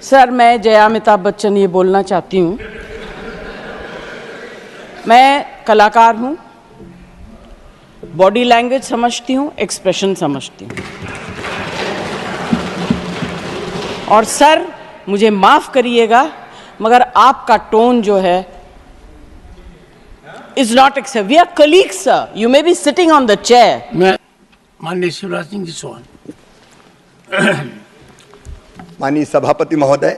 Sir, मैं जया अमिताभ बच्चन ये बोलना चाहती हूँ। मैं कलाकार हूँ, बॉडी लैंग्वेज समझती हूँ, एक्सप्रेशन समझती हूँ। और सर, मुझे माफ़ करिएगा, मगर आपका टोन जो है is not accept. We are colleagues sir, you may be sitting on the chair. मैं माननीय शिवराज सिंह जी चौहान। माननीय सभापति महोदय,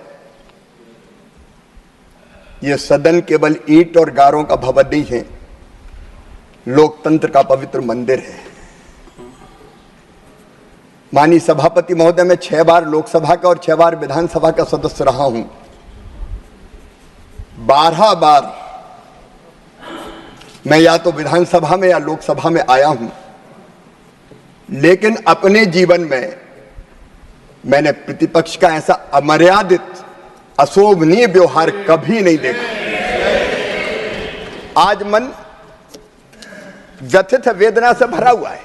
यह सदन केवल ईंट और गारों का भवन नहीं है, लोकतंत्र का पवित्र मंदिर है। माननीय सभापति महोदय, मैं 6 बार लोकसभा का और 6 बार विधानसभा का सदस्य रहा हूं। 12 बार मैं या तो विधानसभा में या लोकसभा में आया हूं, लेकिन अपने जीवन में मैंने प्रतिपक्ष का ऐसा अमर्यादित, अशोभनीय व्यवहार कभी नहीं देखा। आज मन व्यथित वेदना से भरा हुआ है।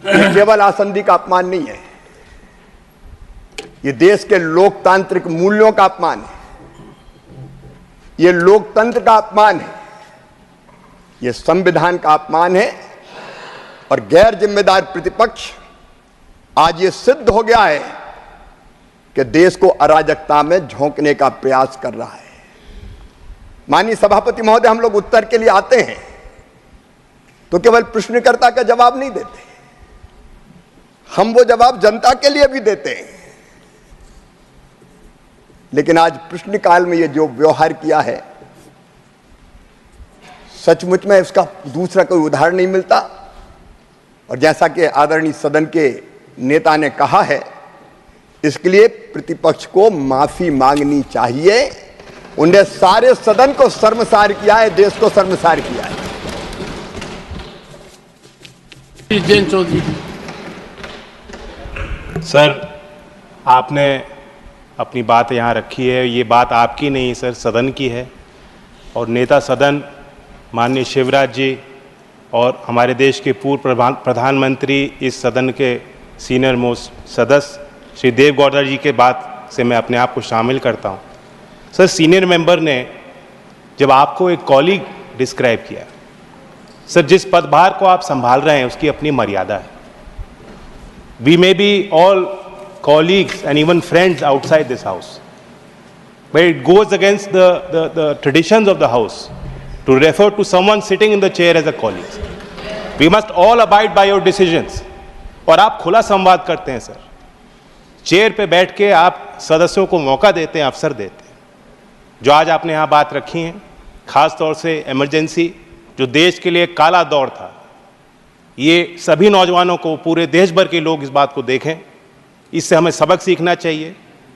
ये केवल आसंदी का अपमान नहीं है, ये देश के लोकतांत्रिक मूल्यों का अपमान है, ये लोकतंत्र का अपमान है, ये संविधान का अपमान है। और गैर जिम्मेदार प्रतिपक्ष आज ये सिद्ध हो गया है कि देश को अराजकता में झोंकने का प्रयास कर रहा है। माननीय सभापति महोदय, हम लोग उत्तर के लिए आते हैं तो केवल प्रश्नकर्ता का जवाब नहीं देते, हम वो जवाब जनता के लिए भी देते हैं। लेकिन आज प्रश्नकाल में ये जो व्यवहार किया है, सचमुच में इसका दूसरा कोई उदाहरण नहीं मिलता। और जैसा कि आदरणीय सदन के नेता ने कहा है, इसके लिए प्रतिपक्ष को माफी मांगनी चाहिए। उन्हें सारे सदन को शर्मसार किया है, देश को शर्मसार किया है। जैन चौधरी। सर, आपने अपनी बात यहाँ रखी है, ये बात आपकी नहीं सर, सदन की है। और नेता सदन माननीय शिवराज जी और हमारे देश के पूर्व प्रधानमंत्री, इस सदन के सीनियर मोस्ट सदस्य श्री देवेगौड़ा जी के बात से मैं अपने आप को शामिल करता हूँ। सर, सीनियर मेंबर ने जब आपको एक कॉलीग डिस्क्राइब किया, सर जिस पदभार को आप संभाल रहे हैं उसकी अपनी मर्यादा है। We may be all colleagues and even friends outside this house, but it goes against the traditions of the house to refer to someone sitting in the chair as a colleague. We must all abide by your decisions. और आप खुला संवाद करते हैं sir, chair पे बैठ के आप सदस्यों को मौका देते हैं, अवसर देते हैं। जो आज आपने यहाँ बात रखी है, खास तौर से इमरजेंसी जो देश के लिए काला दौर था, ये सभी नौजवानों को, पूरे देश भर के लोग इस बात को देखें, इससे हमें सबक सीखना चाहिए।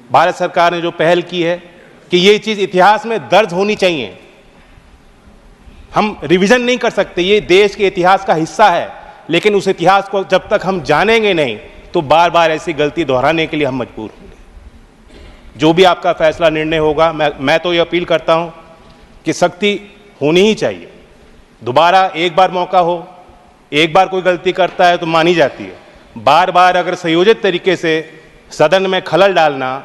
भारत सरकार ने जो पहल की है कि ये चीज़ इतिहास में दर्ज होनी चाहिए। हम रिवीजन नहीं कर सकते, ये देश के इतिहास का हिस्सा है, लेकिन उस इतिहास को जब तक हम जानेंगे नहीं तो बार बार ऐसी गलती दोहराने के लिए हम मजबूर होंगे। जो भी आपका फैसला, निर्णय होगा, मैं तो ये अपील करता हूँ कि सख्ती होनी ही चाहिए। दोबारा एक बार मौका हो, एक बार कोई गलती करता है तो मानी जाती है, बार बार अगर संयोजित तरीके से सदन में खलल डालना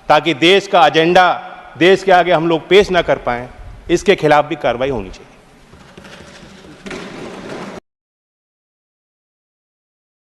ताकि देश का एजेंडा देश के आगे हम लोग पेश ना कर पाएं, इसके खिलाफ भी कार्रवाई होनी चाहिए।